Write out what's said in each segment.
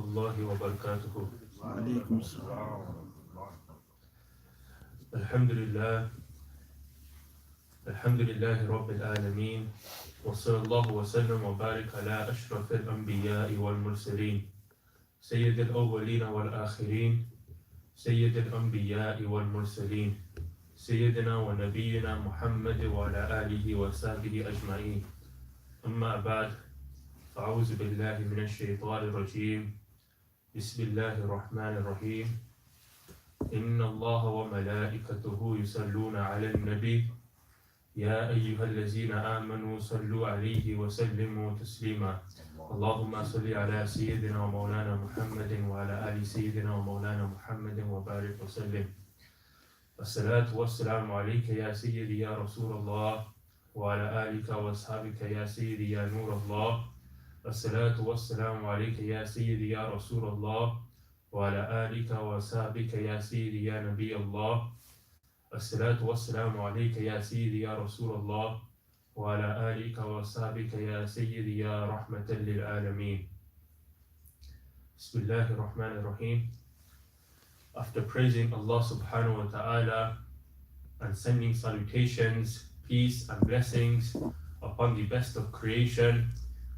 الله وبركاته. وعليكم السلام. الحمد لله الحمد لله رب العالمين، وصلى الله وسلم وبارك على أشرف الأنبياء والمرسلين سيد الأولين والآخرين، سيد الأنبياء والمرسلين، سيدنا ونبينا محمد وعلى آله وصحبه أجمعين. أما بعد، أعوذ بالله من الشيطان الرجيم. بسم الله الرحمن الرحيم. إن الله وملائكته يصلون على النبي يا أيها الذين آمنوا صلوا عليه وسلموا تسليما. اللهم صل على سيدنا ومولانا محمد وعلى آل سيدنا ومولانا محمد وبارك وسلم. الصلاة والسلام عليك يا سيدي يا رسول الله، وعلى آلك وأصحابك يا سيدي يا نور الله. الصلاة والسلام عليك يا سيدي يا رسول الله، وعلى آلك وصحبك يا سيدي يا نبي الله. الصلاة والسلام عليك يا سيدي يا رسول الله، وعلى آلك وصحبك يا سيدي يا رحمة للعالمين. بسم الله الرحمن الرحيم. After praising Allah subhanahu wa ta'ala and sending salutations, peace and blessings upon the best of creation,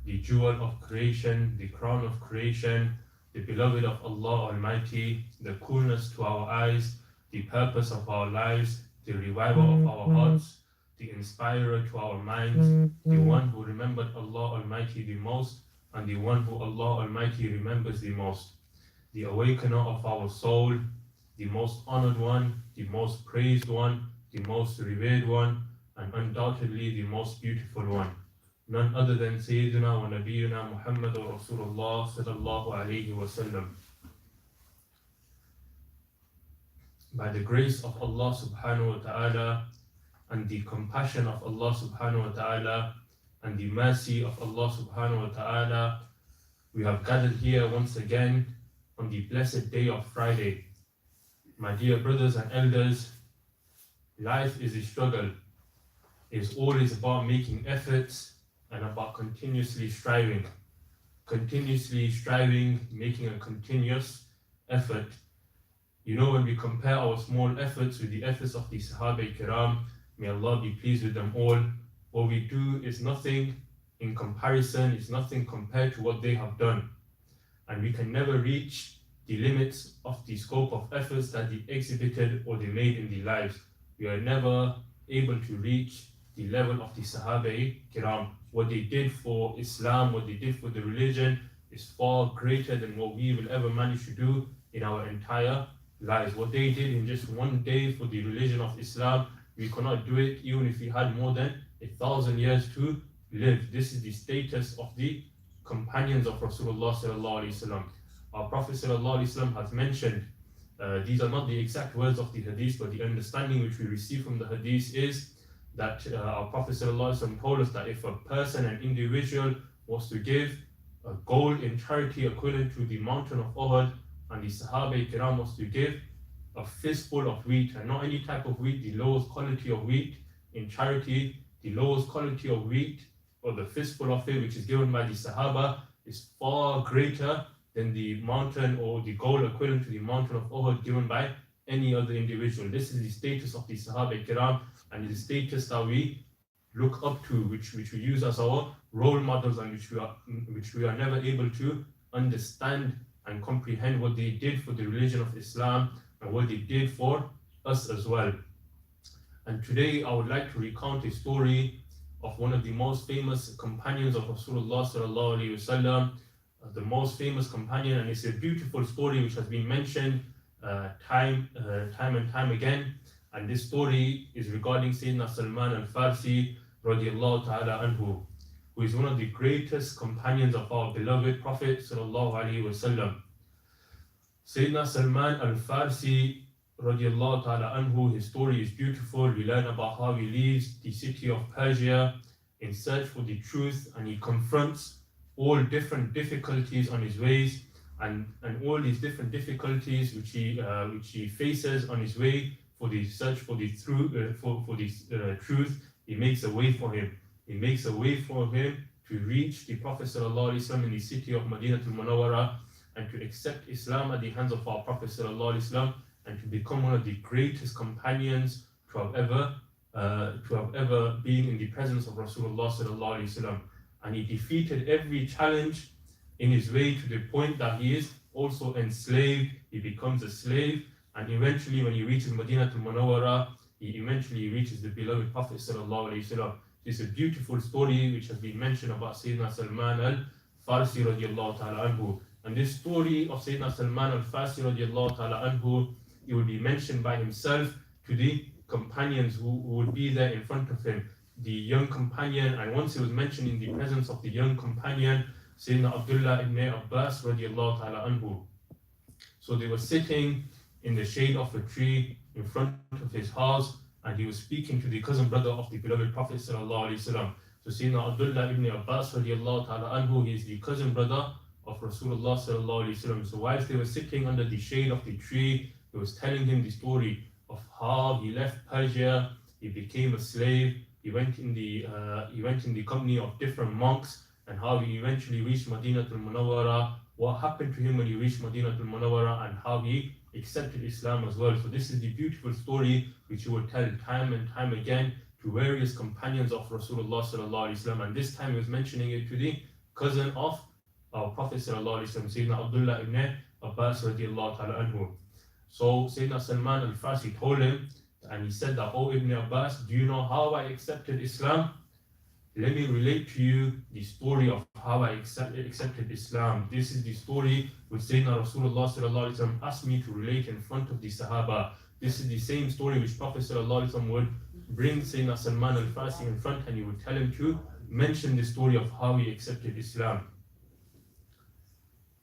the jewel of creation, the crown of creation, the beloved of Allah Almighty, the coolness to our eyes, the purpose of our lives, the reviver of our hearts, the inspirer to our minds, the one who remembered Allah Almighty the most, and the one who Allah Almighty remembers the most, the awakener of our soul, the most honored one, the most praised one, the most revered one, and undoubtedly the most beautiful one. None other than Sayyidina wa Nabiyyuna Muhammad Rasulullah sallallahu alayhi wa sallam. By the grace of Allah subhanahu wa ta'ala and the compassion of Allah subhanahu wa ta'ala and the mercy of Allah subhanahu wa ta'ala, we have gathered here once again on the blessed day of Friday. My dear brothers and elders, life is a struggle. It's always about making efforts and about continuously striving, making a continuous effort. You know, when we compare our small efforts with the efforts of the Sahaba Kiram, may Allah be pleased with them all, what we do is nothing in comparison, it's nothing compared to what they have done. And we can never reach the limits of the scope of efforts that they exhibited or they made in their lives. We are never able to reach the level of the Sahaba Kiram. What they did for Islam, what they did for the religion is far greater than what we will ever manage to do in our entire lives. What they did in just one day for the religion of Islam, we cannot do it even if we had more than 1,000 years to live. This is the status of the companions of Rasulullah sallallahu alaihi wasallam. Our Prophet sallallahu alaihi wasallam has mentioned, these are not the exact words of the hadith, but the understanding which we receive from the hadith is that our Prophet ﷺ told us that if a person, an individual, was to give a gold in charity equivalent to the mountain of Uhud, and the Sahaba Kiram was to give a fistful of wheat, and not any type of wheat, the lowest quality of wheat in charity, the lowest quality of wheat, or the fistful of it, which is given by the Sahaba, is far greater than the mountain or the gold equivalent to the mountain of Uhud given by any other individual. This is the status of the Sahaba Kiram, and the status that we look up to, which we use as our role models, and which we are never able to understand and comprehend what they did for the religion of Islam and what they did for us as well. And today I would like to recount a story of one of the most famous companions of Rasulullah sallallahu alaihi wasallam, the most famous companion, and it's a beautiful story which has been mentioned time and time again. And this story is regarding Sayyidina Salman al-Farsi radiallahu ta'ala anhu, who is one of the greatest companions of our beloved Prophet sallallahu alaihi wasallam. Sayyidina Salman al-Farsi radiallahu ta'ala anhu, his story is beautiful. We learn about how he leaves the city of Persia in search for the truth, and he confronts all different difficulties on his ways, and all these different difficulties which he faces on his way for the search for the truth. He makes a way for him. He makes a way for him to reach the Prophet ﷺ in the city of Madinatul Munawwara, and to accept Islam at the hands of our Prophet ﷺ, and to become one of the greatest companions to have ever been in the presence of Rasulullah ﷺ. And he defeated every challenge in his way to the point that he is also enslaved. He becomes a slave, and eventually when he reaches Madinatul Munawwara, he eventually reaches the beloved Prophet ﷺ. This is a beautiful story which has been mentioned about Sayyidina Salman al-Farsi radiallahu ta'ala anhu. And this story of Sayyidina Salman al-Farsi radiallahu ta'ala anhu, it will be mentioned by himself to the companions who would be there in front of him. The young companion, and once it was mentioned in the presence of the young companion, Sayyidina Abdullah ibn Abbas radiallahu ta'ala anhu. So they were sitting in the shade of a tree in front of his house, and he was speaking to the cousin brother of the beloved Prophet sallallahu alaihi wasallam. So Sayyidina Abdullah ibn Abbas radiallahu ta'ala anhu, he is the cousin brother of Rasulullah sallallahu alaihi wasallam. So whilst they were sitting under the shade of the tree, he was telling him the story of how he left Persia, he became a slave, he went in the company of different monks, and how he eventually reached Madinatul Munawwara, what happened to him when he reached Madinatul Munawwara, and how he accepted Islam as well. So this is the beautiful story which he would tell time and time again to various companions of Rasulullah sallallahu alaihi wasallam. And this time he was mentioning it to the cousin of our Prophet sallallahu alaihi wasallam, Sayyidina Abdullah ibn Abbas radiallahu ta'ala anhu. So Sayyidina Salman al-Farsi told him, and he said that, "Oh Ibn Abbas, do you know how I accepted Islam? Let me relate to you the story of how I accepted Islam. This is the story which Sayyidina Rasulullah sallallahu alaihi wasallam asked me to relate in front of the Sahaba. This is the same story which Prophet sallallahu alaihi wasallam would bring Sayyidina Salman al-Farsi in front, and he would tell him to mention the story of how he accepted Islam."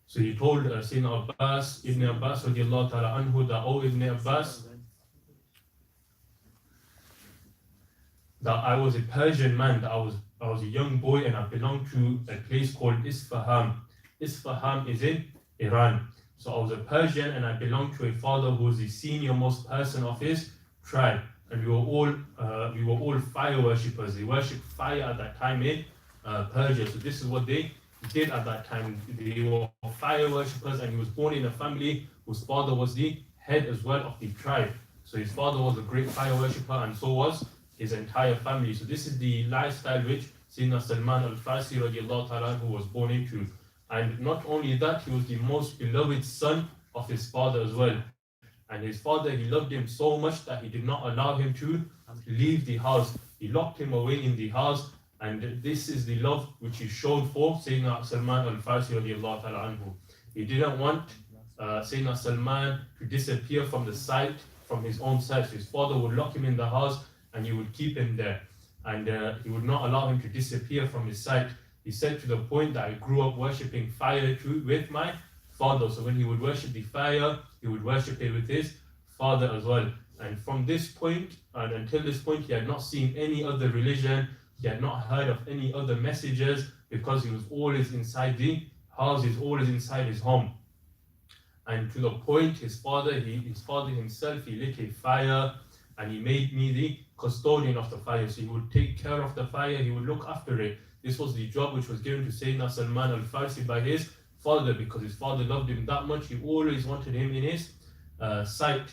So he told Sayyidina Ibn Abbas radiallahu ta'ala anhu that, "Oh Ibn Abbas, that I was a Persian man, that I was a young boy, and I belonged to a place called Isfahan. Isfahan is in Iran. So I was a Persian, and I belonged to a father who was the senior most person of his tribe. And we were all fire worshippers. They worshipped fire at that time in Persia. So this is what they did at that time. They were fire worshippers, and he was born in a family whose father was the head as well of the tribe. So his father was a great fire worshipper, and so was his entire family. So this is the lifestyle which Sayyidina Salman al-Farsi radiallahu ta'ala who was born into. And not only that, he was the most beloved son of his father as well. And his father, he loved him so much that he did not allow him to leave the house. He locked him away in the house, and this is the love which he showed for Sayyidina Salman al-Farsi radiallahu ta'ala anhu. He didn't want Sayyidina Salman to disappear from the sight, from his own sight. So his father would lock him in the house, and he would keep him there, and he would not allow him to disappear from his sight. He said, to the point that I grew up worshipping fire with my father. So when he would worship the fire, he would worship it with his father as well. And from this point, and until this point, he had not seen any other religion. He had not heard of any other messages, because he was always inside the house, he's always inside his home. And to the point, his father himself, he lit a fire, and he made me the custodian of the fire. So he would take care of the fire, he would look after it. This was the job which was given to Sayyidina Salman al-Farsi by his father, because his father loved him that much. He always wanted him in his sight.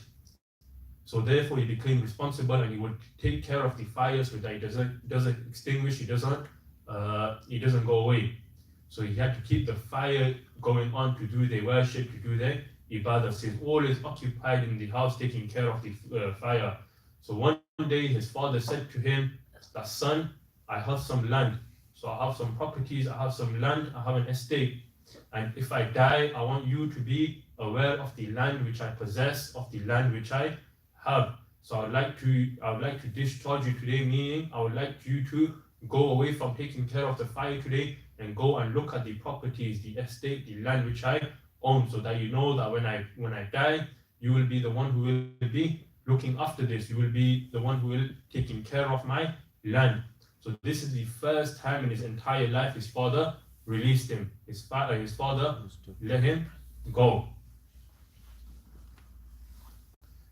So therefore he became responsible, and he would take care of the fire so that it doesn't extinguish, it doesn't go away. So he had to keep the fire going on to do their worship, to do their ibadah. So he's always occupied in the house taking care of the fire. So one day his father said to him that, "Son, I have some land. So I have some properties, I have some land, I have an estate. And if I die, I want you to be aware of the land which I possess, of the land which I have. So I would like to discharge you today, meaning I would like you to go away from taking care of the fire today and go and look at the properties, the estate, the land which I own, so that you know that when I die, you will be the one who will be looking after this. You will be the one who will taking care of my land." So this is the first time in his entire life his father released him. His father let him go.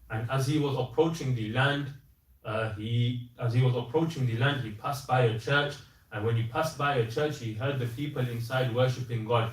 And as he was approaching the land, he passed by a church. And when he passed by a church, he heard the people inside worshipping God.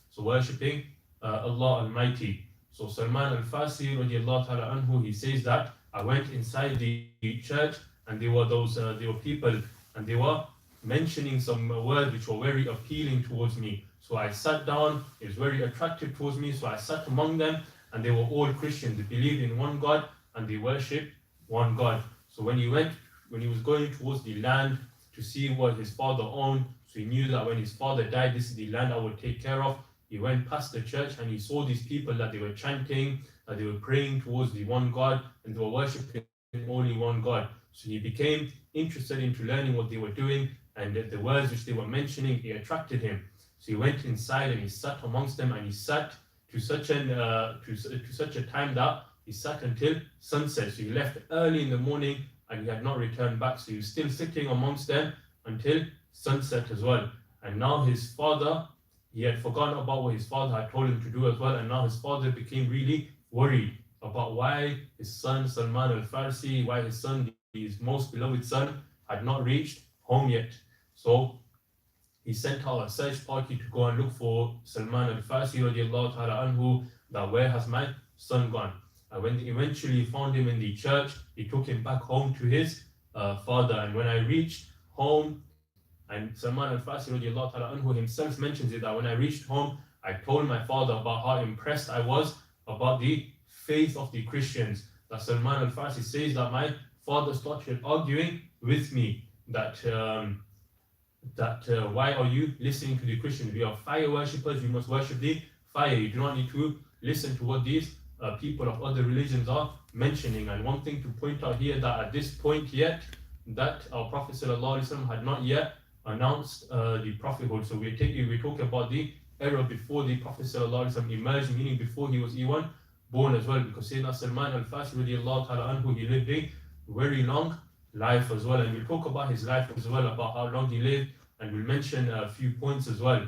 So worshipping Allah Almighty. So Salman al-Farsi radiallahu ta'ala anhu, he says that I went inside the church, and there were people, and they were mentioning some words which were very appealing towards me. So I sat down, it was very attractive towards me, so I sat among them, and they were all Christians. They believed in one God and they worshipped one God. So when he was going towards the land to see what his father owned, so he knew that when his father died, this is the land I would take care of. He went past the church and he saw these people that they were chanting, that they were praying towards the one God, and they were worshipping only one God. So he became interested into learning what they were doing, and the words which they were mentioning, they attracted him. So he went inside and he sat amongst them, and he sat to such a time that he sat until sunset. So he left early in the morning and he had not returned back. So he was still sitting amongst them until sunset as well. And now his father, he had forgotten about what his father had told him to do as well, and now his father became really worried about why his son Salman al-Farsi, why his son, his most beloved son, had not reached home yet. So he sent out a search party to go and look for Salman al-Farsi radiallahu ta'ala anhu, that where has my son gone? And when they eventually found him in the church, he took him back home to his father. And when I reached home, and Salman al-Farsi radiallahu ta'ala anhu himself mentions it, that when I reached home, I told my father about how impressed I was about the faith of the Christians. That Salman al-Farsi says that my father started arguing with me that why are you listening to the Christians? We are fire worshippers, we must worship the fire. You do not need to listen to what these people of other religions are mentioning. And one thing to point out here, that at this point yet, that our Prophet ﷺ had not yet announced the prophethood. So we're talking about the era before the Prophet ﷺ emerged, meaning before he was even born as well, because Sayyidina Salman al-Farsi radiallahu ta'ala anhu, he lived a very long life as well, and we'll talk about his life as well, about how long he lived, and we'll mention a few points as well.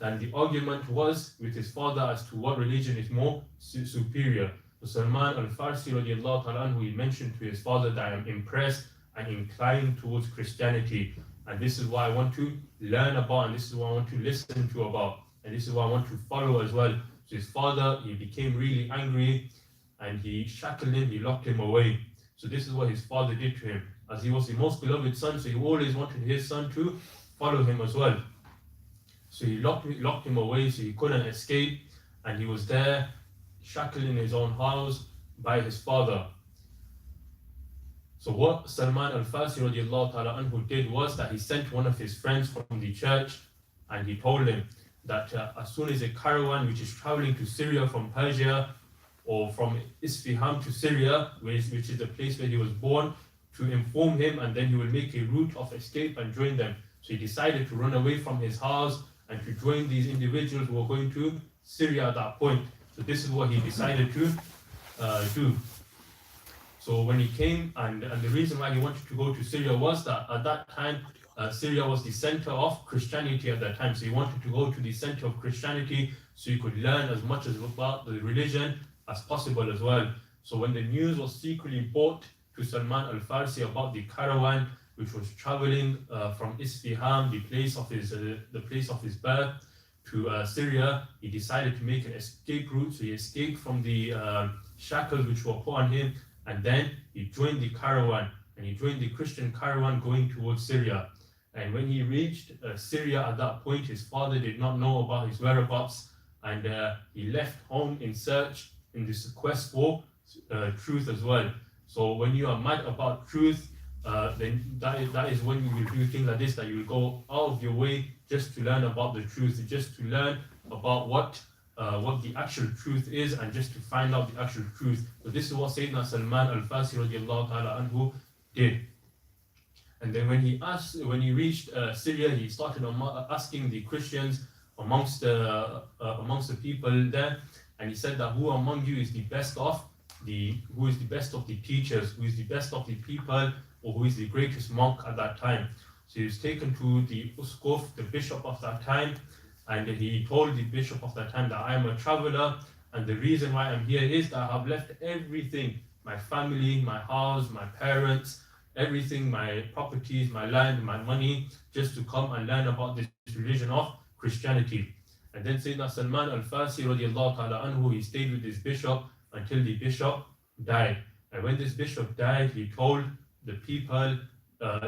And the argument was with his father as to what religion is more superior. So Salman al-Farsi radiallahu ta'ala anhu, he mentioned to his father that I am impressed and inclined towards Christianity, and this is what I want to learn about, and this is what I want to listen to about, and this is what I want to follow as well. So his father, he became really angry, and he shackled him, he locked him away. So this is what his father did to him, as he was the most beloved son, so he always wanted his son to follow him as well. So he locked him away, so he couldn't escape, and he was there shackled in his own house by his father. So what Salman al-Farsi radiallahu ta'ala anhu did was that he sent one of his friends from the church, and he told him that as soon as a caravan which is traveling to Syria from Persia, or from Isfahan to Syria, which is the place where he was born, to inform him, and then he will make a route of escape and join them. So he decided to run away from his house and to join these individuals who were going to Syria at that point. So this is what he decided to do. So when he came, and the reason why he wanted to go to Syria was that at that time, Syria was the center of Christianity at that time. So he wanted to go to the center of Christianity so he could learn as much as about the religion as possible as well. So when the news was secretly brought to Salman al-Farsi about the caravan which was traveling from Isfahan, the place of his birth, to Syria, he decided to make an escape route. So he escaped from the shackles which were put on him, and then he joined the caravan, and he joined the Christian caravan going towards Syria. And when he reached Syria at that point, his father did not know about his whereabouts, and he left home in this quest for truth as well. So when you are mad about truth, then that is when you will do things like this, that you will go out of your way just to learn about the truth, just to learn about what the actual truth is, and just to find out the actual truth. So this is what Sayyidina Salman al-Farsi radiallahu ta'ala anhu did. And then when he reached Syria, he started asking the Christians amongst the people there, and he said that who among you is the best of the teachers, who is the best of the people, or who is the greatest monk at that time. So he was taken to the Uskuf, the bishop of that time, and he told the bishop of that time that I am a traveler, and the reason why I'm here is that I have left everything, my family, my house, my parents, everything, my properties, my land, my money, just to come and learn about this religion of Christianity. And then Sayyidina Salman al-Farsi radiallahu ta'ala anhu, he stayed with this bishop until the bishop died. And when this bishop died, he told the people,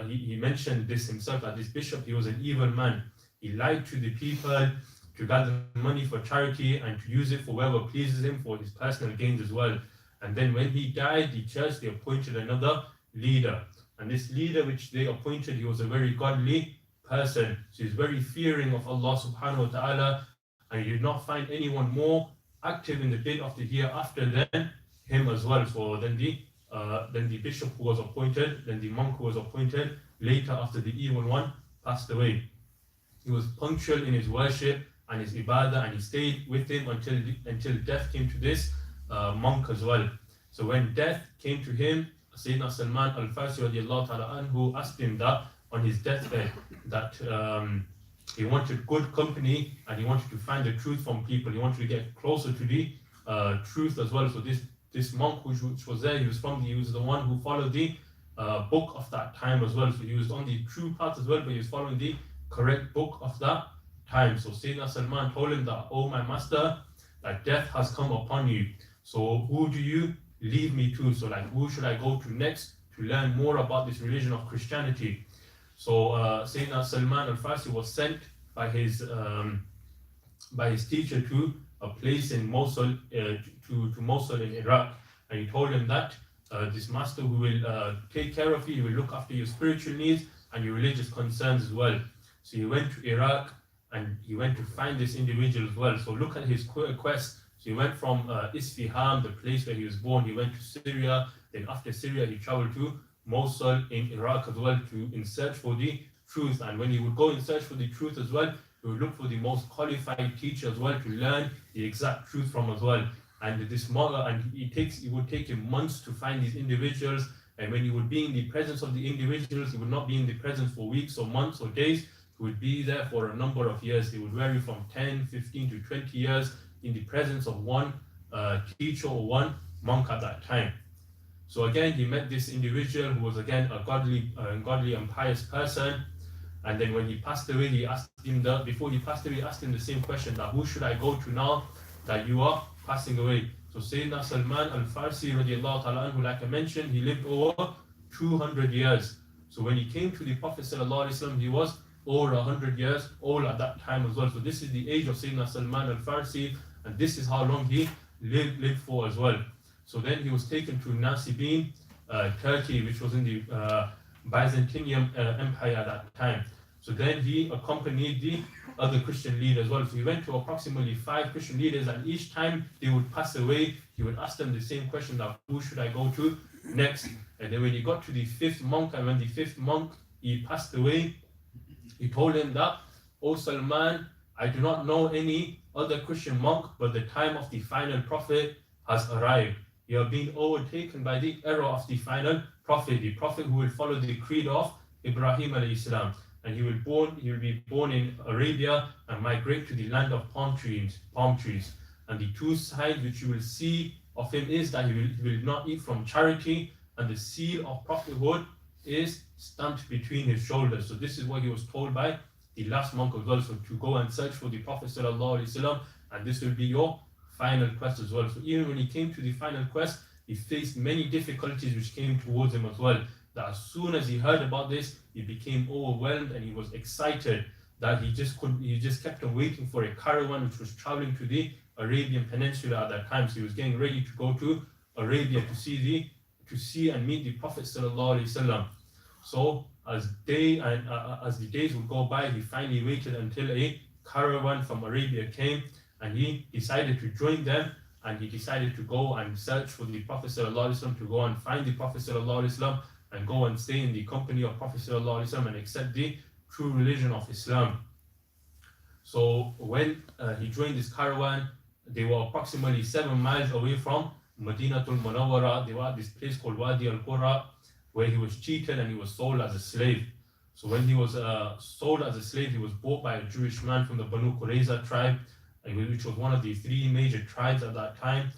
he mentioned this himself, that this bishop, he was an evil man. He lied to the people to gather money for charity and to use it for whatever pleases him for his personal gains as well. And then when he died, the church, they appointed another leader. And this leader which they appointed, he was a very godly person. So he's very fearing of Allah subhanahu wa ta'ala, and you did not find anyone more active in the bid of the hereafter than him as well. So then the bishop who was appointed, then the monk who was appointed later after the evil one passed away. He was punctual in his worship and his ibadah, and he stayed with him until death came to this monk as well. So when death came to him, Sayyidina Salman al-Farsi radiallahu ta'ala anhu asked him that on his deathbed, that he wanted good company and he wanted to find the truth from people. He wanted to get closer to the truth as well. So this monk which was there, he was the one who followed the book of that time as well. So he was on the true path as well, but he was following the correct book of that time. So Sayyidina Salman told him that, "Oh my master, that death has come upon you. So who do you lead me to? So like, who should I go to next to learn more about this religion of Christianity?" So Sayyidina Salman al-Farsi was sent by his teacher to a place in Mosul, to Mosul in Iraq, and he told him that this master who will take care of you, he will look after your spiritual needs and your religious concerns as well. So he went to Iraq and he went to find this individual as well. So look at his quest. So he went from Isfahan, the place where he was born, he went to Syria. Then after Syria, he traveled to Mosul in Iraq as well in search for the truth. And when he would go in search for the truth as well, he would look for the most qualified teacher as well to learn the exact truth from as well. And this model, and it would take him months to find these individuals. And when he would be in the presence of the individuals, he would not be in the presence for weeks or months or days. He would be there for a number of years. He would vary from 10, 15 to 20 years in the presence of one teacher or one monk at that time. So again, he met this individual who was again a godly and pious person. And then when he passed away, before he passed away, he asked him the same question, that who should I go to now that you are passing away? So Sayyidina Salman al-Farsi radiallahu ta'ala anhu, like I mentioned, he lived over 200 years. So when he came to the Prophet sallallahu alaihi wasallam, he was over 100 years old at that time as well. So this is the age of Sayyidina Salman al-Farsi, and this is how long he lived for as well. So then he was taken to Nasibin, Turkey, which was in the Byzantium Empire at that time. So then he accompanied the other Christian leaders as well. So he went to approximately 5 Christian leaders, and each time they would pass away, he would ask them the same question, that who should I go to next? And then when he got to the 5th monk, and when the 5th monk, he passed away, he told him that, "O Salman, I do not know any other Christian monk, but the time of the final prophet has arrived. You have been overtaken by the era of the final prophet, the prophet who will follow the creed of Ibrahim alayhi salam. And he will be born in Arabia and migrate to the land of palm trees. And the 2 signs which you will see of him is that he will not eat from charity, and the seal of prophethood is stamped between his shoulders." So this is what he was told by the last monk as well. So to go and search for the Prophet sallallahu alaihi wasallam, and this will be your final quest as well. So even when he came to the final quest, he faced many difficulties which came towards him as well. That as soon as he heard about this, he became overwhelmed and he was excited that he just kept on waiting for a caravan which was traveling to the Arabian Peninsula at that time. So he was getting ready to go to Arabia to see and meet the Prophet sallallahu alaihi wasallam. So as the days would go by, he finally waited until a caravan from Arabia came, and he decided to join them, and he decided to go and search for the Prophet sallallahu alaihi wasallam, to go and find the Prophet sallallahu alaihi wasallam, and go and stay in the company of Prophet sallallahu alaihi wasallam and accept the true religion of Islam. So when he joined this caravan, they were approximately 7 miles away from Madinatul Munawwara. They were at this place called Wadi al-Qura, where he was cheated and he was sold as a slave. So when he was sold as a slave, he was bought by a Jewish man from the Banu Qurayza tribe, which was one of the 3 major tribes at that time.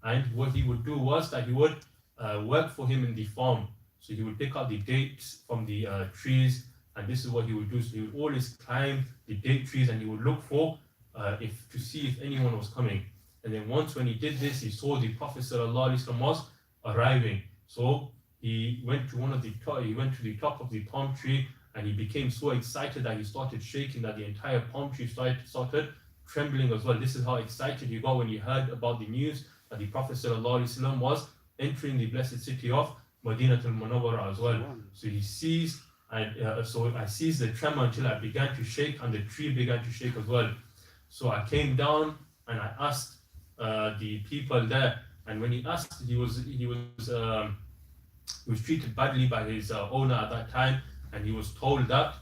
And what he would do was that he would work for him in the farm. So he would pick out the dates from the trees, and this is what he would do. So he would always climb the date trees and he would look for to see if anyone was coming. And then once when he did this, he saw the Prophet ﷺ was arriving. So he went to the top of the palm tree, and he became so excited that he started shaking, that the entire palm tree started trembling as well. This is how excited he got when he heard about the news that the Prophet ﷺ was entering the blessed city of Madinat al-Munawwara as well. So he seized, and so I seized the tremor until I began to shake, and the tree began to shake as well. So I came down and I asked the people there, and when he asked, he was treated badly by his owner at that time, and he was told that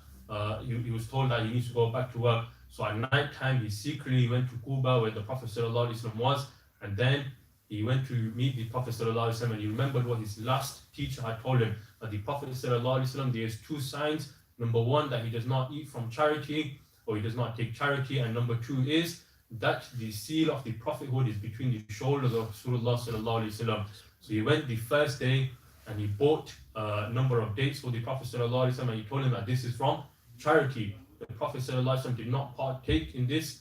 he needs to go back to work. So at night time, he secretly went to Kuba, where the Prophet ﷺ was, and then he went to meet the Prophet ﷺ, and he remembered what his last teacher had told him, that the Prophet ﷺ, there's two signs. Number one, that he does not eat from charity, or he does not take charity, and number two is that the seal of the prophethood is between the shoulders of Rasulullah ﷺ. So he went the first day, and he bought a number of dates for the Prophet ﷺ, and he told him that this is from charity. The Prophet ﷺ did not partake in this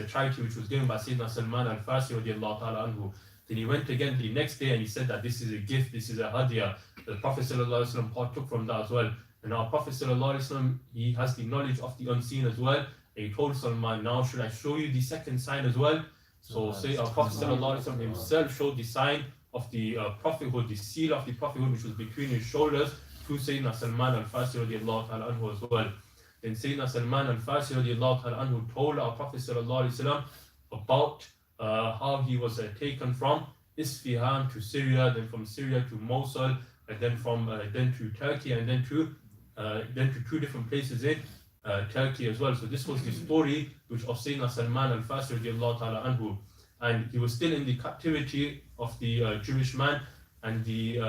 charity which was given by Sayyidina Salman al-Farsi radiallahu ta'ala anhu. Then he went again the next day and he said that this is a gift, this is a hadiyah. The Prophet ﷺ partook from that as well. And our Prophet ﷺ, he has the knowledge of the unseen as well. And he told Salman, now should I show you the second sign as well? So say our Prophet ﷺ himself showed the sign of the prophethood, the seal of the prophethood which was between his shoulders, to Sayyidina Salman al-Farsi radiallahu ta'ala anhu as well. Then Sayyidina Salman al-Farsi radiallahu ta'ala anhu told our Prophet ﷺ about how he was taken from Isfahan to Syria, then from Syria to Mosul, and then to Turkey, and then to two different places in Turkey as well. So this was the story of Sayyidina Salman al-Farsi radiallahu ta'ala anhu. And he was still in the captivity of the Jewish man, and the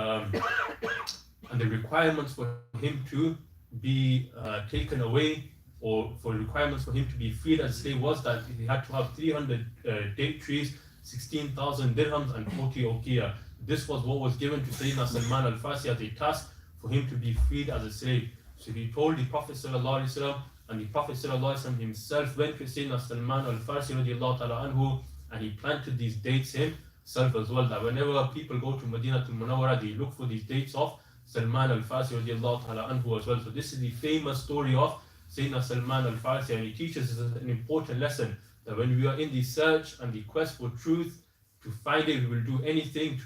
requirements for him to be taken away, or for requirements for him to be freed as a slave, was that he had to have 300 date trees, 16,000 dirhams, and 40 uqiyah. This was what was given to Sayyidina Salman al-Farsi as a task for him to be freed as a slave. So he told the Prophet ﷺ, and the Prophet ﷺ himself went to Sayyidina Salman al-Farsi radiallahu ta'ala anhu, and he planted these dates himself as well, that whenever people go to Madinat al-Munawwara, they look for these dates of Salman al-Farsi radiallahu ta'ala anhu as well. So this is the famous story of Sayyidina Salman al-Farsi, and he teaches us an important lesson, that when we are in the search and the quest for truth, to find it, we will do anything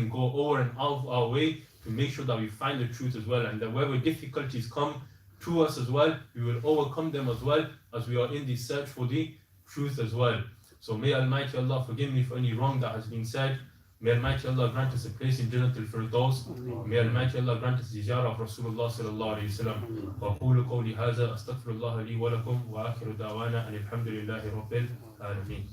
go over and out of our way to make sure that we find the truth as well, and that wherever difficulties come to us as well, we will overcome them as well, as we are in the search for the truth as well. So may Almighty Allah forgive me for any wrong that has been said. May Almighty Allah grant us a place in Jannat al-Firdaus. May Almighty Allah grant us the ziyarah of Rasulullah sallallahu alayhi wa sallam. Wa qulu qawli hadha astaghfirullah li wa lakum wa akhiru da'wana and alhamdulillahi rabbil alameen.